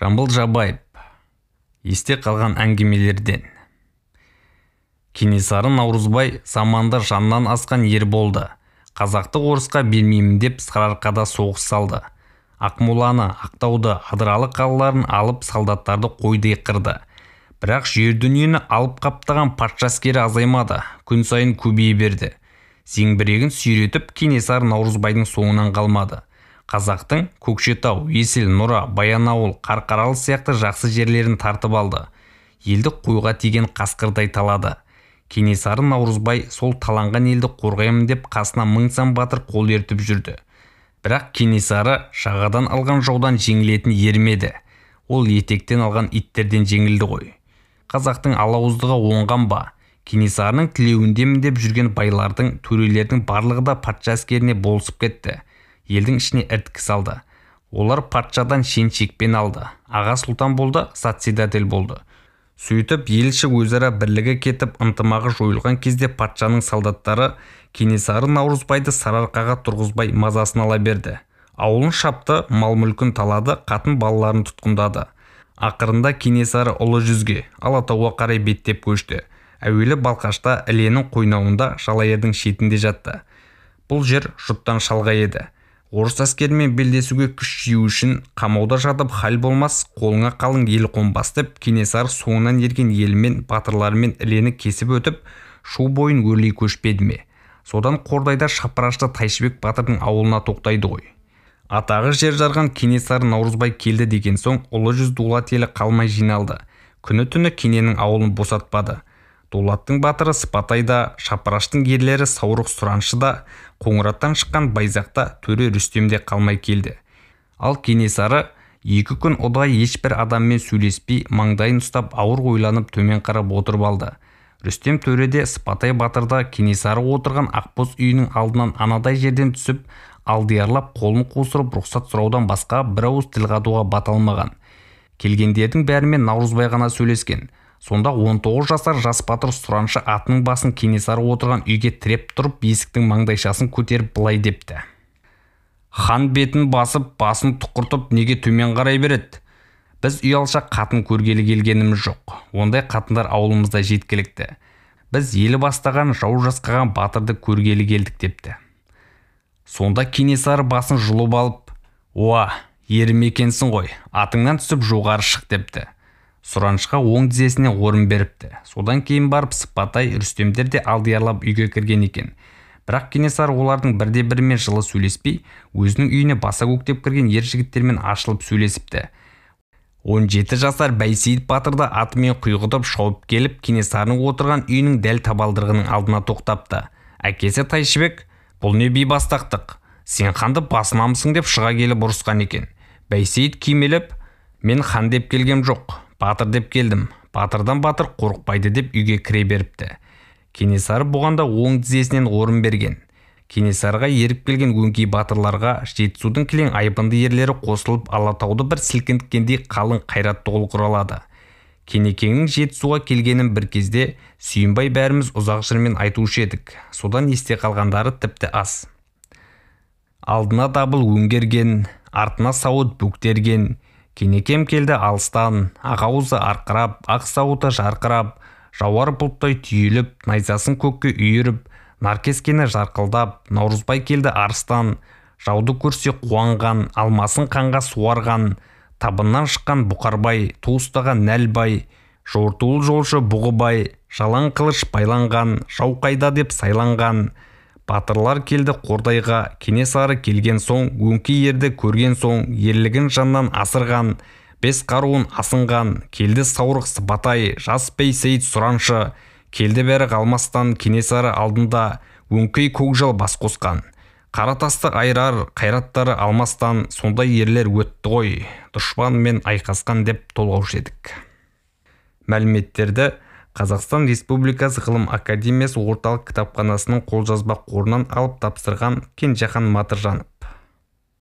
Жамбыл Жабаев. Есте қалған әңгімелерден. Кенесары Наурызбай заманда жаннан асқан ер болды. Қазақты орысқа бермеймін деп Сарыарқада соғыс салды. Ақмоланы, Ақтауды, Адыралы қалаларын алып солдаттарды қойдай қырды. Бірақ жер дүниені алып қаптаған патша әскері азаймады, күн сайын көбейе берді. Зеңбірегін сүйретіп Кенесары Наурызбайдың соңынан қалмады. Қазақтың Көкшетау, Есіл, Нұра, Баянауыл, Қарқаралы сияқты жақсы жерлерін тартып алды. Елді қойға тиген қасқырдай талады. Кенесары Наурызбай сол таланған елді қорғаймын деп қасына мың сан батыр қол ертіп жүрді. Бірақ Кенесары жағадан алған жаудан жеңілетін ермеді. Ол етектен алған иттерден жеңілді ғой. Қазақтың алауыздығы оңған ба? Кенесарының тілеуіндемін деп жүрген байлардың, төрелердің барлығы да патша әскеріне болысып кетті. Елдің ішіне ірткі салды. Олар патшадан шен-шекпен алды. Аға сұлтан болды, сатседатель болды. Сөйтіп елші өзара бірлігі кетіп, ынтымағы жойылған кезде патшаның солдаттары Кенесары Наурызбайды Сарыарқаға тұрғызбай мазасын ала берді. Ауылын шапты, мал-мүлкін талады, қатын балаларын тұтқындады. Ақырында Кенесары ұлы жүзге, Алатауға қарай беттеп көшті. Әуелі Балқашта Іленің қойнауында Жалайырдың шетінде жатты. Бұл жер жұттан шалғай еді. Орыс әскерімен белдесуге күш жию үшін қамауда жатып хал болмас, қолыңа қалың ел қонбас деп Кенесары соңынан ерген елімен, батырларымен Ілені кесіп өтіп, шу бойын өрлей көшпеді ме? Содан Қордайда Шапырашты Тайшыбек батырдың ауылына тоқтайды ғой. Атағы жер жарған Кенесары Наурызбай келді деген соң ұлы жүз дулат елі қалмай жиналды. Күні-түні Кененің ауылын босатпады. Дулаттың батыры Сыпатайда, Шапыраштың ерлері Саурық Сұраншыда, Қоңыраттан шыққан Байзақта төре Рүстемде қалмай келді. Ал Кенесары 2 күн ұдайы ешбір адаммен сөйлеспей, маңдайын ұстап ауыр ойланып төмен қарап отырып алды. Рүстем төреде Сыпатай батырда Кенесары отырған Ақбоз үйінің алдынан анадай жерден түсіп, алдиярлап қолын қусырып рұқсат сұраудан басқа бір ауыз тіл қатуға бата алмаған. Келгендердің бәрімен Наурызбай ғана сөйлескен. Сонда 19 жасар жас батыр Сұраншы атының басын Кенесары отырған үйге тіреп тұрып, есіктің маңдайшасын көтеріп былай депті. Хан бетін басып, басын тұқыртып, неге төмен қарай береді? Біз үй алшақ қатын көргелі келгеніміз жоқ. Ондай қатындар ауылымызда жеткілікті. Біз елі бастаған, жау жасқаған батырды көргелі келдік депті. Сонда Кенесары басын жұлып алып, «Уа, ерім екенсің ғой, атыңнан түсіп жоғары шық» депті. Сұраншыға оң тізесіне орын беріпті. Содан кейін барып Сыпатай, Рүстемдер де алдиярлап үйге кірген екен. Бірақ Кенесары олардың бірде-бірімен жылы сөйлеспей, өзінің үйіне баса көктеп кірген ер жігіттермен ашылып сөйлесіпті. 17 жасар Байсейіт батыр да атымен құйғытып шауып келіп, Кенесарының отырған үйінің дәл табалдырығының алдына тоқтапты. Әкесі Тайшыбек, бұл не бейбастақтық? Сен ханды басынамысың деп шыға келіп ұрысқан екен. Байсейіт кимелеп, мен хан деп келгем жоқ, батыр деп келдім. Батырдан батыр қорықпайды деп үйге кіре беріпті. Кенесары бұғанда оң тізесінен орын берген. Кенесарыға еріп келген өңкей батырларға Жетісудың кілең айбынды ерлері қосылып, Алатауды бір сілкінткендей қалың қайратты қол құралады. Кенекеңнің Жетісуға келгенін бір кезде Сүйінбай бәріміз ұзақ жырмен айтушы едік. Содан есте қалғандары тіпті аз. Алдына дабыл өңгерген, артына сауыт бөктерген. Кенекем келді алыстан, ағауызы арқырап, ақ сауыты жарқырап, жауар бұлттай түйіліп, найзасын көкке үйіріп, наркескені жарқылдап, Наурызбай келді арыстан, жауды көрсе қуанған, алмасын қанға суарған, табыннан шыққан Бұқарбай, туыстаған Нәлбай, жортуыл жолшы Бұғыбай, жалаң қылыш байланған, жау қайда деп сайланған. Батырлар келді Қордайға, Кенесары келген соң, өңкей ерді көрген соң, ерлігін жаннан асырған, 5 қаруын асынған, келді Саурық Сыпатай, жас Байсейіт Сұраншы, келді бәрі қалмастан Кенесары алдында, өңкей көкжал бас қосқан. Қаратасты айрар, қайраттары алмастан, сондай ерлер өтті ғой, дұшпанмен айқасқан деп толғаушы едік. Мәліметтерді Қазақстан Республикасы Ғылым Академиясы орталық кітапханасының қолжазба қорынан алып тапсырған Кенжехан Матыржанов.